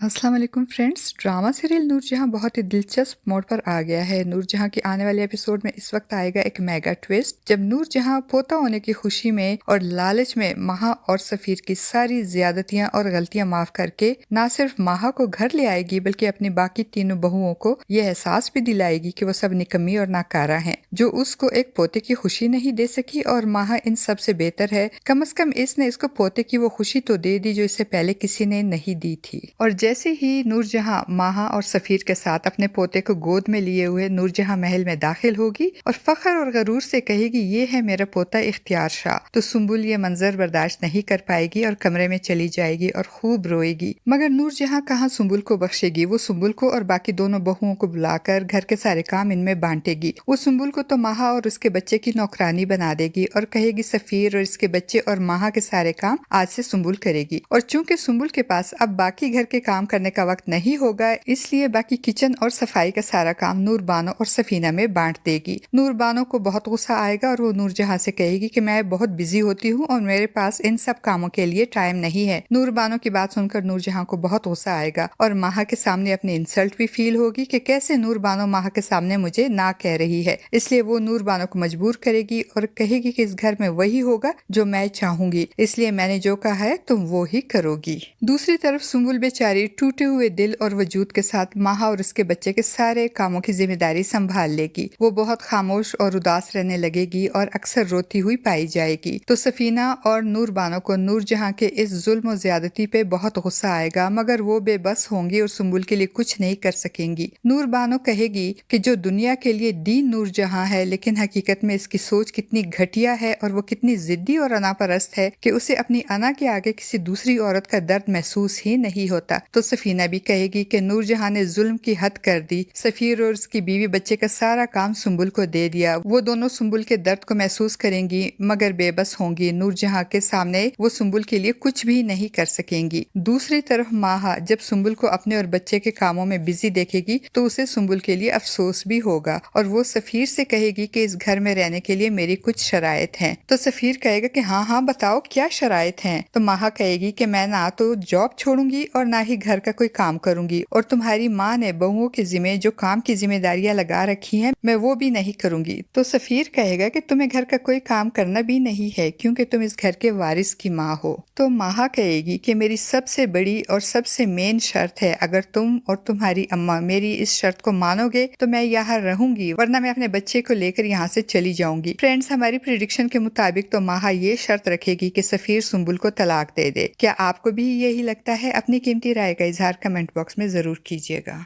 अस्सलाम वालेकुम friends. Drama serial Noor Jahan बहुत ही दिलचस्प मोड़ पर आ गया है। नूरजहां के आने वाले एपिसोड में इस वक्त आएगा एक मेगा ट्विस्ट, जब नूरजहां पोता होने की खुशी में और लालच में महा और सफीर की सारी ज्यादतियां और गलतियां माफ करके न सिर्फ महा को घर ले आएगी बल्कि अपनी बाकी तीनों बहुओं को ये एहसास भी दिलाएगी कि वो सब निकम्मी और नाकारा हैं, जो उसको एक पोते की खुशी नहीं दे सकी और महा इन सब से बेहतर है। कम से कम इसने इसको पोते की वो खुशी तो दे दी जो इससे पहले किसी ने नहीं दी थी। और जैसे ही नूरजहां महा और सफीर के साथ अपने पोते को गोद में लिए हुए नूरजहां महल में दाखिल होगी और फख्र और गरूर से कहेगी, ये है मेरा पोता इख्तियार शाह, तो सुम्बुल ये मंजर बर्दाश्त नहीं कर पाएगी और कमरे में चली जाएगी और खूब रोएगी। मगर नूरजहां कहाँ सुम्बुल को बख्शेगी। वो सुम्बुल को और बाकी दोनों बहुओं को बुलाकर घर के सारे काम इनमें बांटेगी। वो सुम्बुल को तो महा और उसके बच्चे की नौकरानी बना देगी और कहेगी सफीर और इसके बच्चे और महा के सारे काम आज से सुम्बुल करेगी। और चूंकि सुम्बुल के पास अब बाकी घर के काम करने का वक्त नहीं होगा, इसलिए बाकी किचन और सफाई का सारा काम नूरबानो और सफीना में बांट देगी। नूरबानो को बहुत गुस्सा आएगा और वो नूरजहां से कहेगी कि मैं बहुत बिजी होती हूँ और मेरे पास इन सब कामों के लिए टाइम नहीं है। नूरबानो की बात सुनकर नूरजहां को बहुत गुस्सा आएगा और महा के सामने अपनी इंसल्ट भी फील होगी कि कैसे नूरबानो महा के सामने मुझे ना कह रही है। इसलिए वो नूरबानो को मजबूर करेगी और कहेगी कि इस घर में वही होगा जो मैं चाहूंगी, इसलिए मैंने जो कहा है तुम वो ही करोगी। दूसरी तरफ सुम्बुल बेचारी टूटे हुए दिल और वजूद के साथ महा और उसके बच्चे के सारे कामों की जिम्मेदारी संभाल लेगी। वो बहुत खामोश और उदास रहने लगेगी और अक्सर रोती हुई पाई जाएगी। तो सफीना और नूरबानो को नूरजहां के इस जुल्म और ज्यादती पे बहुत गुस्सा आएगा, मगर वो बेबस होंगी और सुम्बुल के लिए कुछ नहीं कर सकेंगी। नूरबानो कहेगी कि जो दुनिया के लिए दीन नूरजहां है, लेकिन हकीकत में इसकी सोच कितनी घटिया है और वो कितनी जिद्दी और अनापरस्त है कि उसे अपनी अना के आगे किसी दूसरी औरत का दर्द महसूस ही नहीं होता। तो सफीना भी कहेगी कि नूरजहां ने जुल्म की हद कर दी। सफीर और उसकी बीवी बच्चे का सारा काम सुम्बुल को दे दिया। वो दोनों सुम्बुल के दर्द को महसूस करेंगी मगर बेबस होंगी। नूरजहां के सामने वो सुम्बुल के लिए कुछ भी नहीं कर सकेंगी। दूसरी तरफ माहा जब सुम्बुल को अपने और बच्चे के कामों में बिजी देखेगी तो उसे सुम्बुल के लिए अफसोस भी होगा और वो सफीर से कहेगी कि इस घर में रहने के लिए मेरी कुछ शराइत हैं। तो सफीर कहेगा कि हाँ हाँ बताओ क्या शराइत हैं। तो माहा कहेगी कि मैं ना तो जॉब छोड़ूंगी और ना ही घर का कोई काम करूंगी, और तुम्हारी माँ ने बहुओं के जिम्मे जो काम की जिम्मेदारियां लगा रखी हैं मैं वो भी नहीं करूंगी। तो सफीर कहेगा कि तुम्हें घर का कोई काम करना भी नहीं है क्योंकि तुम इस घर के वारिस की माँ हो। तो माहा कहेगी कि मेरी सबसे बड़ी और सबसे मेन शर्त है, अगर तुम और तुम्हारी अम्मा मेरी इस शर्त को मानोगे तो मैं यहाँ रहूंगी, वरना मैं अपने बच्चे को लेकर यहाँ से चली जाऊंगी। फ्रेंड्स, हमारी प्रिडिक्शन के मुताबिक तो माहा ये शर्त रखेगी कि सफीर सुम्बुल को तलाक दे दे। क्या आपको भी यही लगता है? अपनी कीमती राय का इजहार कमेंट बॉक्स में जरूर कीजिएगा।